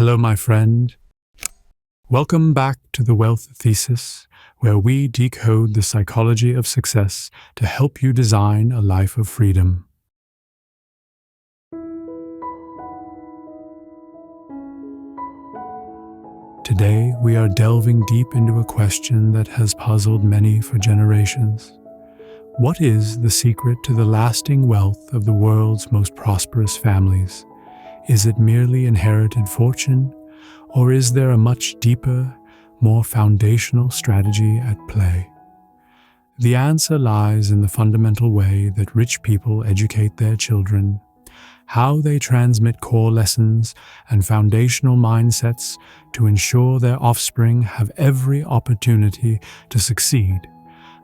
Hello, my friend. Welcome back to the Wealth Thesis, where we decode the psychology of success to help you design a life of freedom. Today, we are delving deep into a question that has puzzled many for generations. What is the secret to the lasting wealth of the world's most prosperous families? Is it merely inherited fortune, or is there a much deeper, more foundational strategy at play? The answer lies in the fundamental way that rich people educate their children, how they transmit core lessons and foundational mindsets to ensure their offspring have every opportunity to succeed,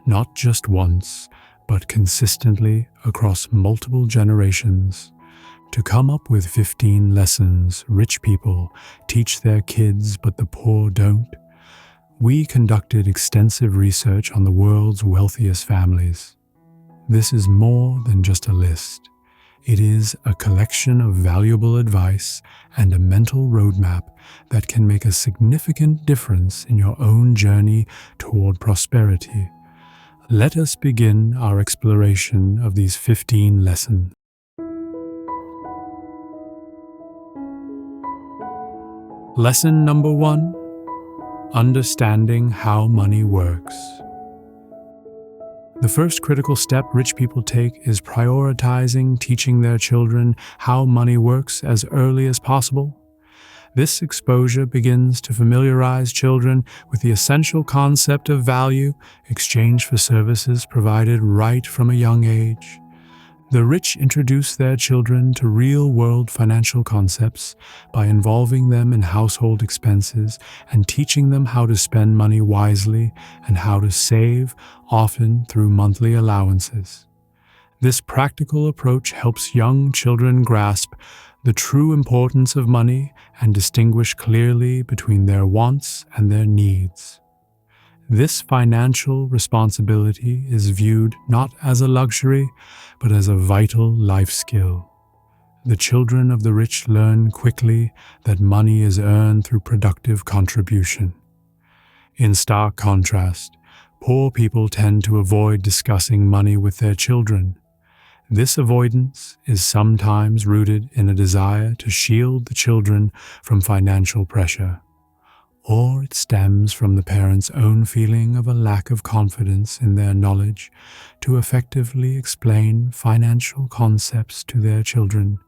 not just once, but consistently across multiple generations. To come up with 15 lessons rich people teach their kids but the poor don't, we conducted extensive research on the world's wealthiest families. This is more than just a list. It is a collection of valuable advice and a mental roadmap that can make a significant difference in your own journey toward prosperity. Let us begin our exploration of these 15 lessons. Lesson number 1: understanding how money works. The first critical step rich people take is prioritizing teaching their children how money works as early as possible. This exposure begins to familiarize children with the essential concept of value exchanged for services provided right from a young age. The rich introduce their children to real-world financial concepts by involving them in household expenses and teaching them how to spend money wisely and how to save, often through monthly allowances. This practical approach helps young children grasp the true importance of money and distinguish clearly between their wants and their needs. This financial responsibility is viewed not as a luxury, but as a vital life skill. The children of the rich learn quickly that money is earned through productive contribution. In stark contrast, poor people tend to avoid discussing money with their children. This avoidance is sometimes rooted in a desire to shield the children from financial pressure, or it stems from the parents' own feeling of a lack of confidence in their knowledge to effectively explain financial concepts to their children.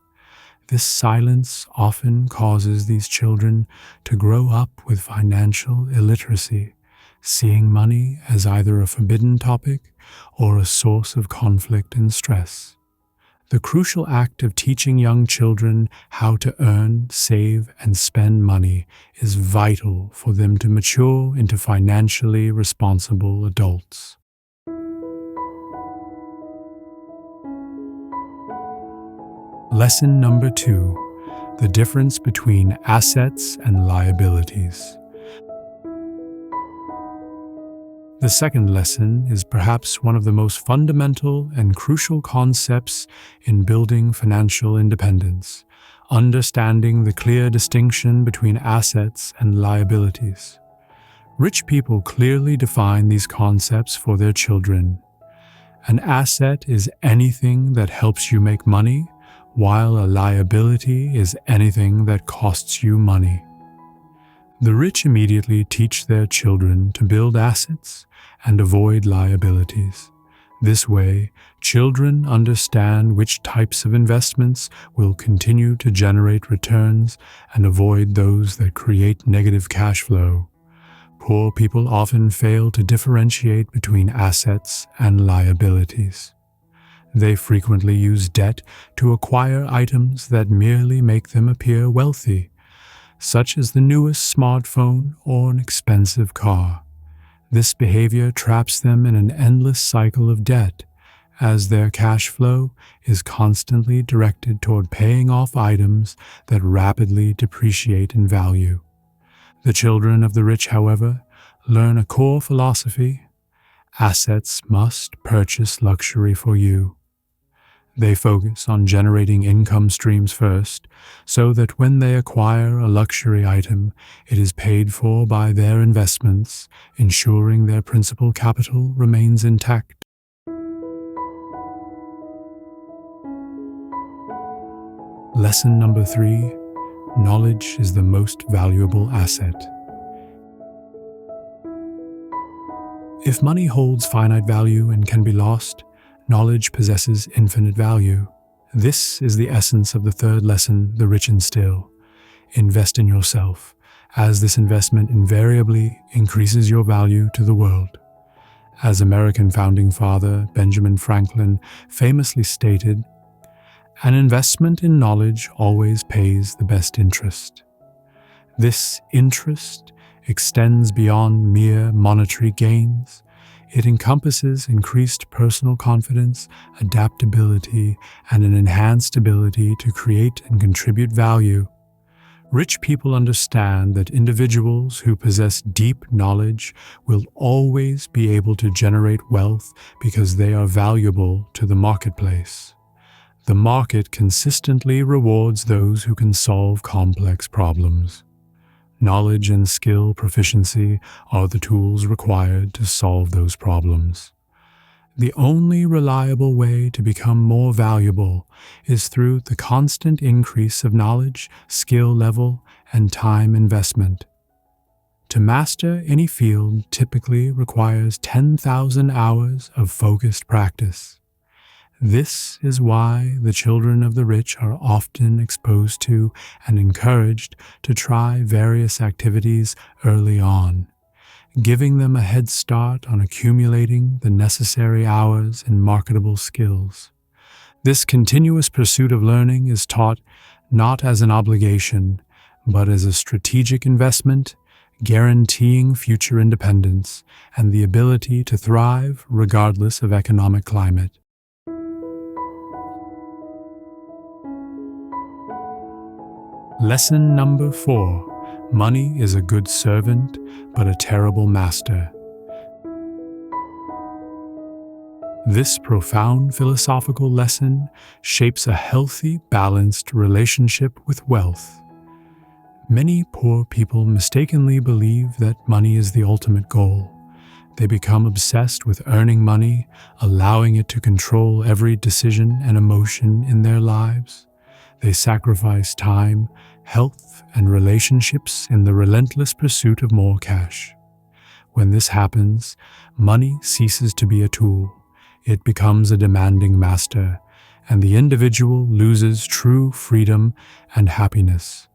This silence often causes these children to grow up with financial illiteracy, seeing money as either a forbidden topic or a source of conflict and stress. The crucial act of teaching young children how to earn, save, and spend money is vital for them to mature into financially responsible adults. Lesson number 2: the difference between assets and liabilities. The second lesson is perhaps one of the most fundamental and crucial concepts in building financial independence, understanding the clear distinction between assets and liabilities. Rich people clearly define these concepts for their children. An asset is anything that helps you make money, while a liability is anything that costs you money. The rich immediately teach their children to build assets and avoid liabilities. This way, children understand which types of investments will continue to generate returns and avoid those that create negative cash flow. Poor people often fail to differentiate between assets and liabilities. They frequently use debt to acquire items that merely make them appear wealthy, such as the newest smartphone or an expensive car. This behavior traps them in an endless cycle of debt, as their cash flow is constantly directed toward paying off items that rapidly depreciate in value. The children of the rich, however, learn a core philosophy: assets must purchase luxury for you. They focus on generating income streams first, so that when they acquire a luxury item, it is paid for by their investments, ensuring their principal capital remains intact. Lesson number 3: knowledge is the most valuable asset. If money holds finite value and can be lost, knowledge possesses infinite value. This is the essence of the third lesson the rich instill. Invest in yourself, as this investment invariably increases your value to the world. As American founding father Benjamin Franklin famously stated, "An investment in knowledge always pays the best interest." This interest extends beyond mere monetary gains. It encompasses increased personal confidence, adaptability, and an enhanced ability to create and contribute value. Rich people understand that individuals who possess deep knowledge will always be able to generate wealth because they are valuable to the marketplace. The market consistently rewards those who can solve complex problems. Knowledge and skill proficiency are the tools required to solve those problems. The only reliable way to become more valuable is through the constant increase of knowledge, skill level, and time investment. To master any field typically requires 10,000 hours of focused practice. This is why the children of the rich are often exposed to and encouraged to try various activities early on, giving them a head start on accumulating the necessary hours and marketable skills. This continuous pursuit of learning is taught not as an obligation, but as a strategic investment, guaranteeing future independence and the ability to thrive regardless of economic climate. Lesson number 4: money is a good servant, but a terrible master. This profound philosophical lesson shapes a healthy, balanced relationship with wealth. Many poor people mistakenly believe that money is the ultimate goal. They become obsessed with earning money, allowing it to control every decision and emotion in their lives. They sacrifice time, health, and relationships in the relentless pursuit of more cash. When this happens, money ceases to be a tool. It becomes a demanding master, and the individual loses true freedom and happiness.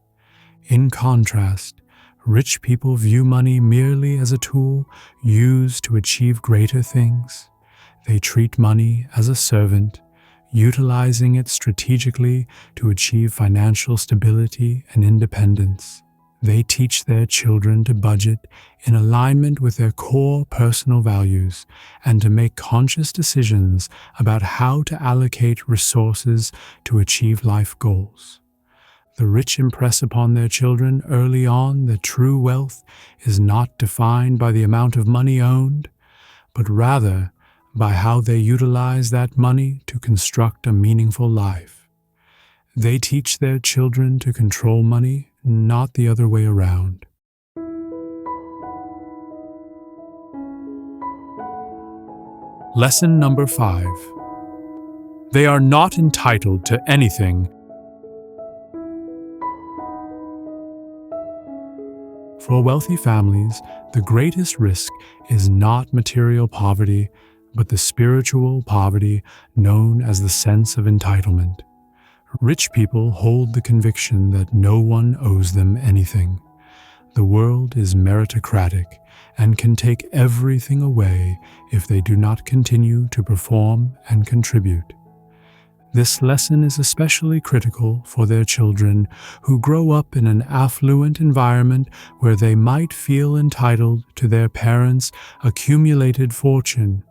In contrast, rich people view money merely as a tool used to achieve greater things. They treat money as a servant, utilizing it strategically to achieve financial stability and independence. They teach their children to budget in alignment with their core personal values and to make conscious decisions about how to allocate resources to achieve life goals. The rich impress upon their children early on that true wealth is not defined by the amount of money owned, but rather by how they utilize that money to construct a meaningful life. They teach their children to control money, not the other way around. Lesson number 5: they are not entitled to anything. For wealthy families, the greatest risk is not material poverty, but the spiritual poverty known as the sense of entitlement. Rich people hold the conviction that no one owes them anything. The world is meritocratic and can take everything away if they do not continue to perform and contribute. This lesson is especially critical for their children who grow up in an affluent environment where they might feel entitled to their parents' accumulated fortune.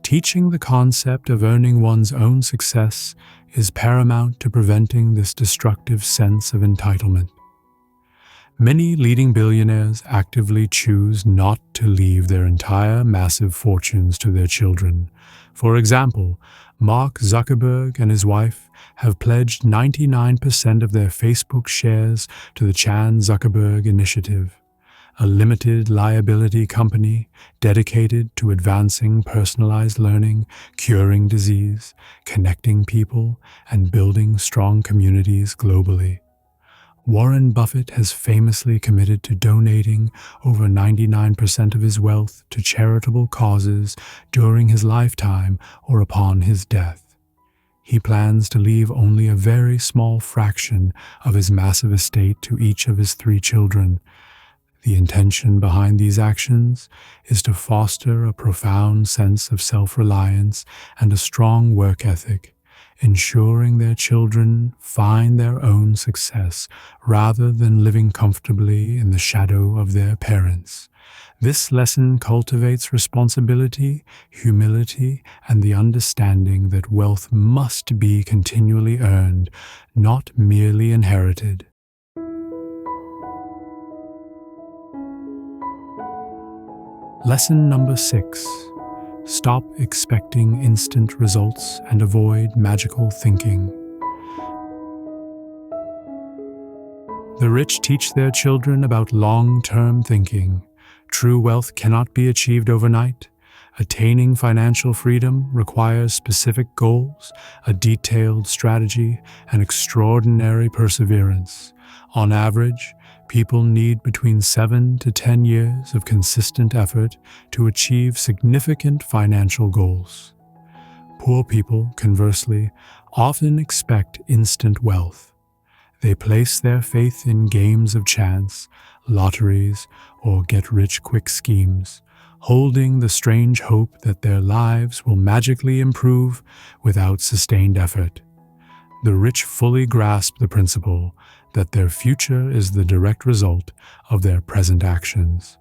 Teaching the concept of earning one's own success is paramount to preventing this destructive sense of entitlement. Many leading billionaires actively choose not to leave their entire massive fortunes to their children, For example, Mark Zuckerberg and his wife have pledged 99% of their Facebook shares to the Chan Zuckerberg Initiative, a limited liability company dedicated to advancing personalized learning, curing disease, connecting people, and building strong communities globally. Warren Buffett has famously committed to donating over 99% of his wealth to charitable causes during his lifetime or upon his death. He plans to leave only a very small fraction of his massive estate to each of his 3 children. The intention behind these actions is to foster a profound sense of self-reliance and a strong work ethic, ensuring their children find their own success rather than living comfortably in the shadow of their parents. This lesson cultivates responsibility, humility, and the understanding that wealth must be continually earned, not merely inherited. Lesson number 6. Stop expecting instant results and avoid magical thinking. The rich teach their children about long-term thinking. True wealth cannot be achieved overnight. Attaining financial freedom requires specific goals, a detailed strategy, and extraordinary perseverance. On average, people need between 7 to 10 years of consistent effort to achieve significant financial goals. Poor people, conversely, often expect instant wealth. They place their faith in games of chance, lotteries, or get-rich-quick schemes, holding the strange hope that their lives will magically improve without sustained effort. The rich fully grasp the principle that their future is the direct result of their present actions.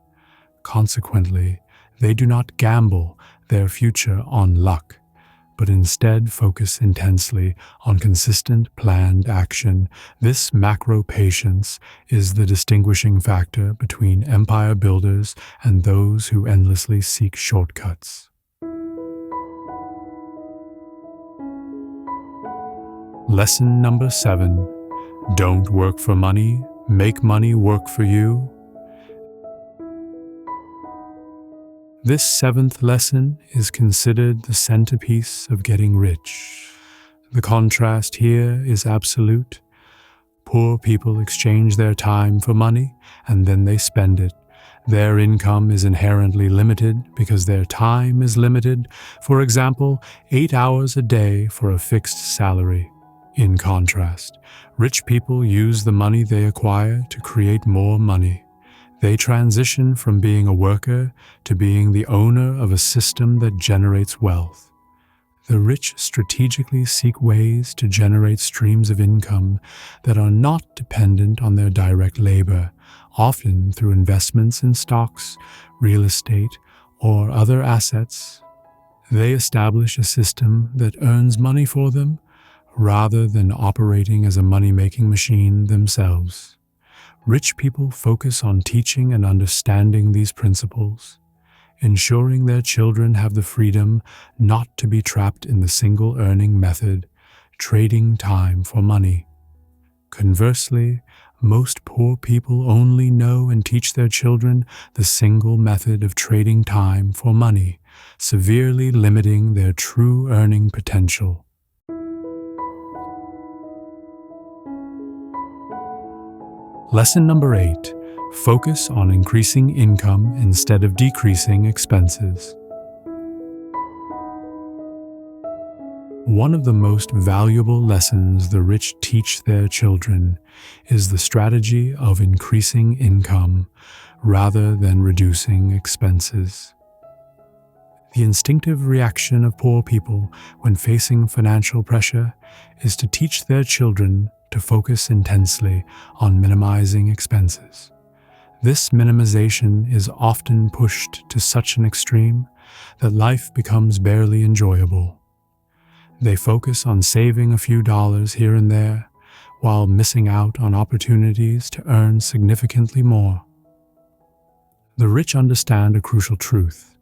Consequently, they do not gamble their future on luck, but instead focus intensely on consistent, planned action. This macro patience is the distinguishing factor between empire builders and those who endlessly seek shortcuts. Lesson number 7. Don't work for money, make money work for you. This 7th lesson is considered the centerpiece of getting rich. The contrast here is absolute. Poor people exchange their time for money, and then they spend it. Their income is inherently limited because their time is limited. For example, 8 hours a day for a fixed salary. In contrast, rich people use the money they acquire to create more money. They transition from being a worker to being the owner of a system that generates wealth. The rich strategically seek ways to generate streams of income that are not dependent on their direct labor, often through investments in stocks, real estate, or other assets. They establish a system that earns money for them, rather than operating as a money-making machine themselves. Rich people focus on teaching and understanding these principles, ensuring their children have the freedom not to be trapped in the single earning method, trading time for money. Conversely, most poor people only know and teach their children the single method of trading time for money, severely limiting their true earning potential. Lesson number 8. Focus on increasing income instead of decreasing expenses. One of the most valuable lessons the rich teach their children is the strategy of increasing income rather than reducing expenses. The instinctive reaction of poor people when facing financial pressure is to teach their children to focus intensely on minimizing expenses. This minimization is often pushed to such an extreme that life becomes barely enjoyable. They focus on saving a few dollars here and there, while missing out on opportunities to earn significantly more. The rich understand a crucial truth.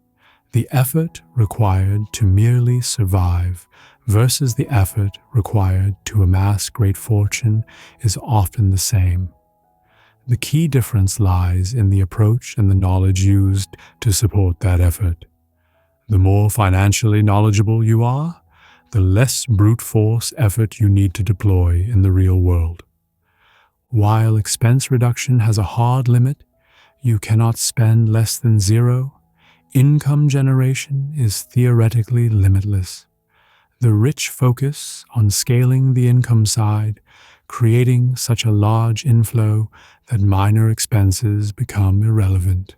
The effort required to merely survive versus the effort required to amass great fortune is often the same. The key difference lies in the approach and the knowledge used to support that effort. The more financially knowledgeable you are, the less brute force effort you need to deploy in the real world. While expense reduction has a hard limit, you cannot spend less than zero. Income generation is theoretically limitless. The rich focus on scaling the income side, creating such a large inflow that minor expenses become irrelevant.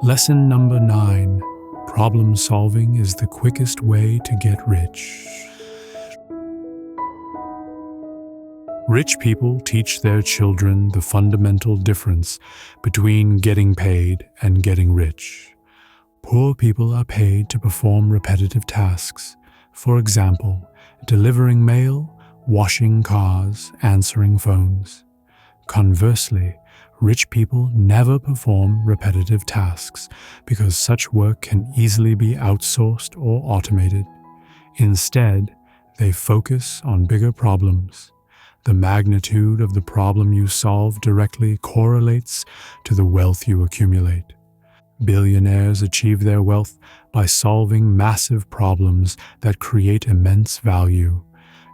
Lesson number 9. Problem solving is the quickest way to get rich. Rich people teach their children the fundamental difference between getting paid and getting rich. Poor people are paid to perform repetitive tasks, for example, delivering mail, washing cars, answering phones. Conversely, rich people never perform repetitive tasks because such work can easily be outsourced or automated. Instead, they focus on bigger problems. The magnitude of the problem you solve directly correlates to the wealth you accumulate. Billionaires achieve their wealth by solving massive problems that create immense value,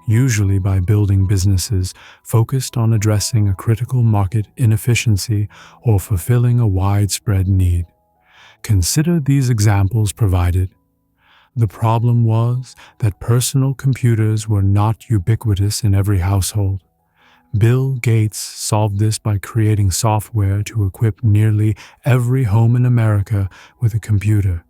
usually by building businesses focused on addressing a critical market inefficiency or fulfilling a widespread need. Consider these examples provided. The problem was that personal computers were not ubiquitous in every household. Bill Gates solved this by creating software to equip nearly every home in America with a computer.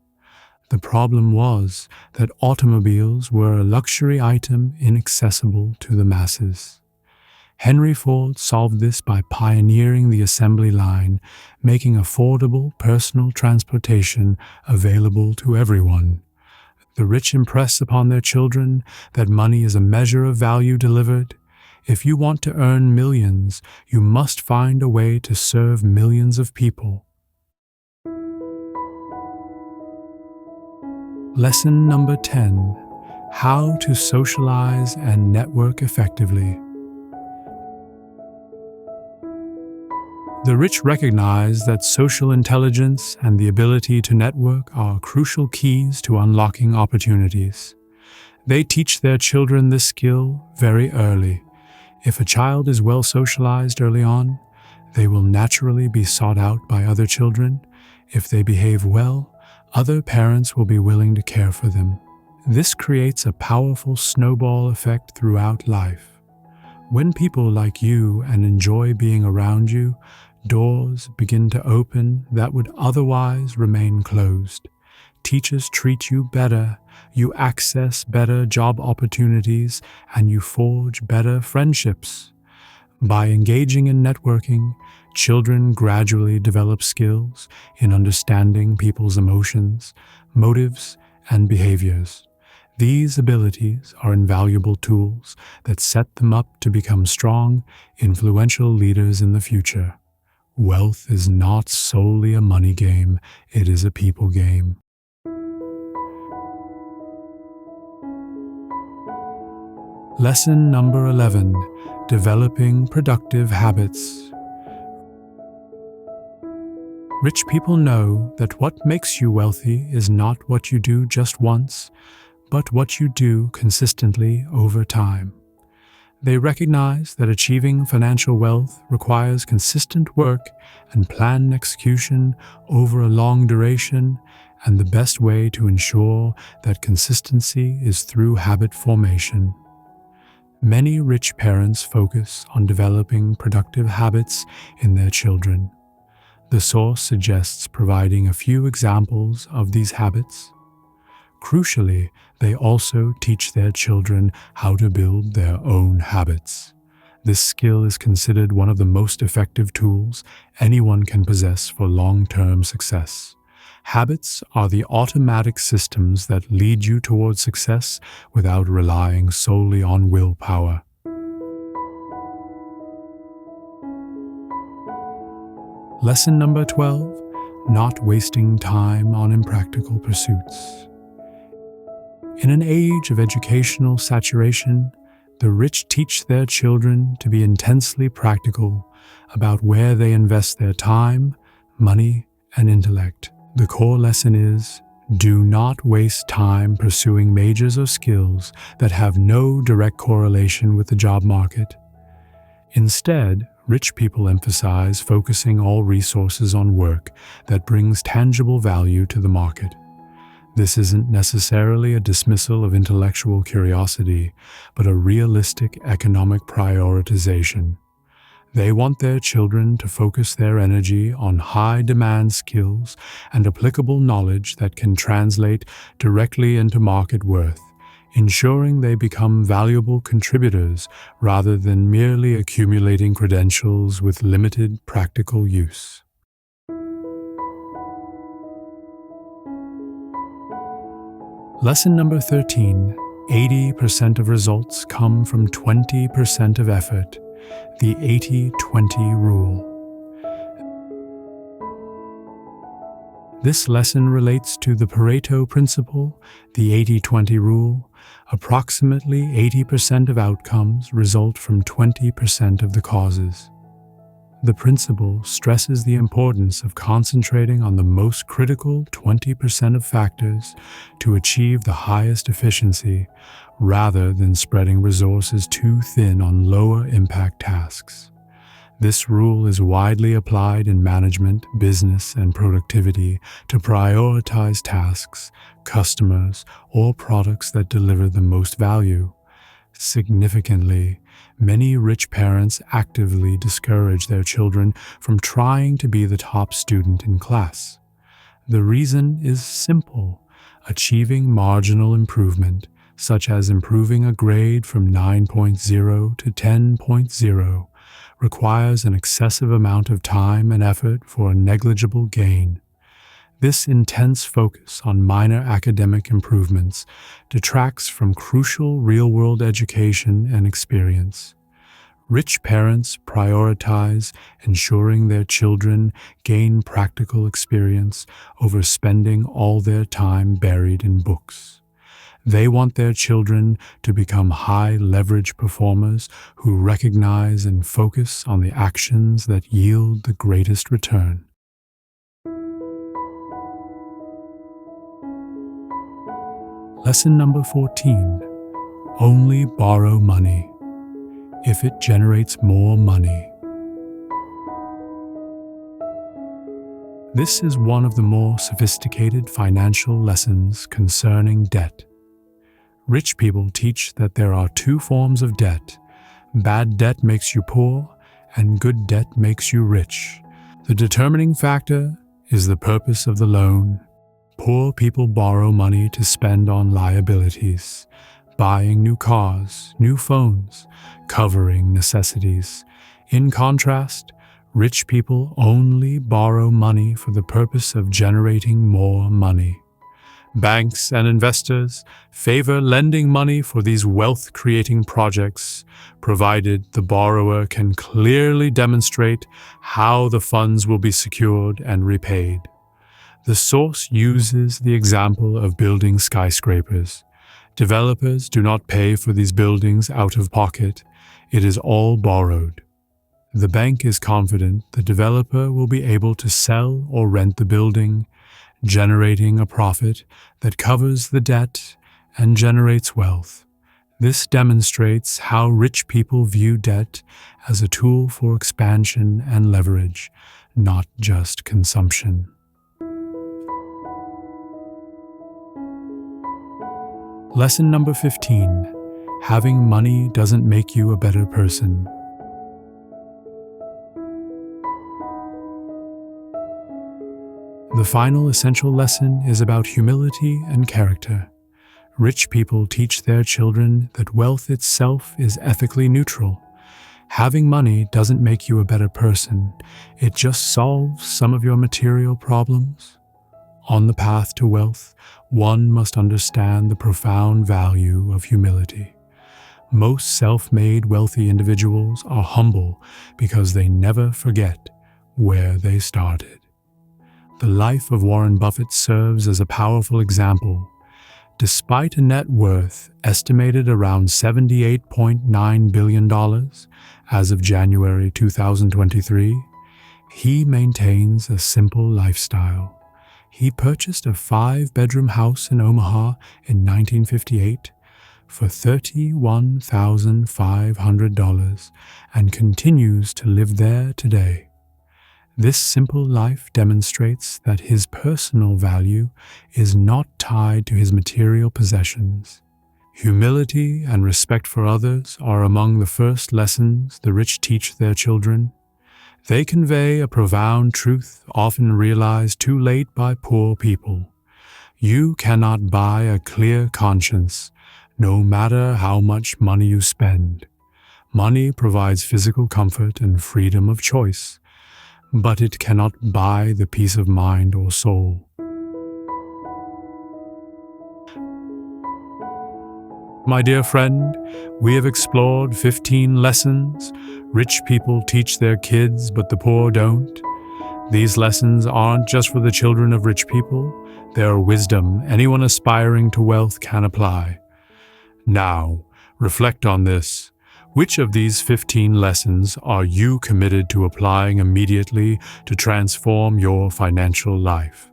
The problem was that automobiles were a luxury item inaccessible to the masses. Henry Ford solved this by pioneering the assembly line, making affordable personal transportation available to everyone. The rich impress upon their children that money is a measure of value delivered. If you want to earn millions, you must find a way to serve millions of people. Lesson number 10. How to socialize and network effectively. The rich recognize that social intelligence and the ability to network are crucial keys to unlocking opportunities. They teach their children this skill very early. If a child is well socialized early on, they will naturally be sought out by other children. If they behave well, other parents will be willing to care for them. This creates a powerful snowball effect throughout life. When people like you and enjoy being around you, doors begin to open that would otherwise remain closed. Teachers treat you better, you access better job opportunities, and you forge better friendships. By engaging in networking, children gradually develop skills in understanding people's emotions, motives, and behaviors. These abilities are invaluable tools that set them up to become strong, influential leaders in the future. Wealth is not solely a money game, it is a people game. Lesson number 11. Developing productive habits. Rich people know that what makes you wealthy is not what you do just once, but what you do consistently over time. They recognize that achieving financial wealth requires consistent work and planned execution over a long duration, and the best way to ensure that consistency is through habit formation. Many rich parents focus on developing productive habits in their children. The source suggests providing a few examples of these habits. Crucially, they also teach their children how to build their own habits. This skill is considered one of the most effective tools anyone can possess for long-term success. Habits are the automatic systems that lead you towards success without relying solely on willpower. Lesson number 12, not wasting time on impractical pursuits. In an age of educational saturation, the rich teach their children to be intensely practical about where they invest their time, money, and intellect. The core lesson is, do not waste time pursuing majors or skills that have no direct correlation with the job market. Instead, rich people emphasize focusing all resources on work that brings tangible value to the market. This isn't necessarily a dismissal of intellectual curiosity, but a realistic economic prioritization. They want their children to focus their energy on high-demand skills and applicable knowledge that can translate directly into market worth, ensuring they become valuable contributors rather than merely accumulating credentials with limited practical use. Lesson number 13, 80% of results come from 20% of effort, the 80-20 rule. This lesson relates to the Pareto principle, the 80-20 rule. Approximately 80% of outcomes result from 20% of the causes. The principle stresses the importance of concentrating on the most critical 20% of factors to achieve the highest efficiency, rather than spreading resources too thin on lower impact tasks. This rule is widely applied in management, business, and productivity to prioritize tasks, customers, or products that deliver the most value. Significantly, many rich parents actively discourage their children from trying to be the top student in class. The reason is simple: achieving marginal improvement, such as improving a grade from 9.0 to 10.0, requires an excessive amount of time and effort for a negligible gain. This intense focus on minor academic improvements detracts from crucial real-world education and experience. Rich parents prioritize ensuring their children gain practical experience over spending all their time buried in books. They want their children to become high-leverage performers who recognize and focus on the actions that yield the greatest return. Lesson number 14. Only borrow money if it generates more money. This is one of the more sophisticated financial lessons concerning debt. Rich people teach that there are two forms of debt. Bad debt makes you poor, and good debt makes you rich. The determining factor is the purpose of the loan. Poor people borrow money to spend on liabilities, buying new cars, new phones, covering necessities. In contrast, rich people only borrow money for the purpose of generating more money. Banks and investors favor lending money for these wealth-creating projects, provided the borrower can clearly demonstrate how the funds will be secured and repaid. The source uses the example of building skyscrapers. Developers do not pay for these buildings out of pocket. It is all borrowed. The bank is confident the developer will be able to sell or rent the building, generating a profit that covers the debt and generates wealth. This demonstrates how rich people view debt as a tool for expansion and leverage, not just consumption. Lesson number 15. Having money doesn't make you a better person. The final essential lesson is about humility and character. Rich people teach their children that wealth itself is ethically neutral. Having money doesn't make you a better person. It just solves some of your material problems. On the path to wealth, one must understand the profound value of humility. Most self-made wealthy individuals are humble because they never forget where they started. The life of Warren Buffett serves as a powerful example. Despite a net worth estimated around $78.9 billion as of January 2023, he maintains a simple lifestyle. He purchased a 5-bedroom house in Omaha in 1958 for $31,500 and continues to live there today. This simple life demonstrates that his personal value is not tied to his material possessions. Humility and respect for others are among the first lessons the rich teach their children. They convey a profound truth often realized too late by poor people. You cannot buy a clear conscience, no matter how much money you spend. Money provides physical comfort and freedom of choice, but it cannot buy the peace of mind or soul. My dear friend, we have explored 15 lessons rich people teach their kids, but the poor don't. These lessons aren't just for the children of rich people. They are wisdom anyone aspiring to wealth can apply. Now, reflect on this. Which of these 15 lessons are you committed to applying immediately to transform your financial life?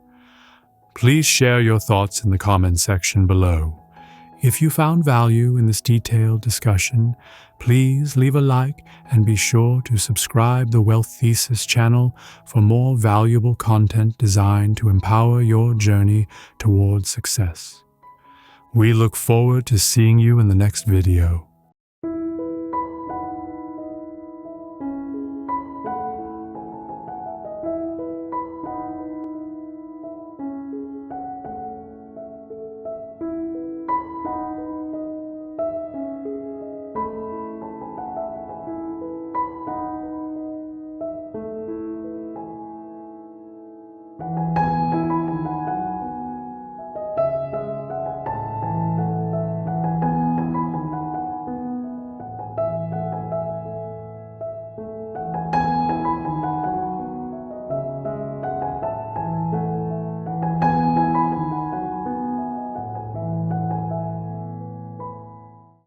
Please share your thoughts in the comments section below. If you found value in this detailed discussion, please leave a like and be sure to subscribe to the Wealth Thesis channel for more valuable content designed to empower your journey towards success. We look forward to seeing you in the next video.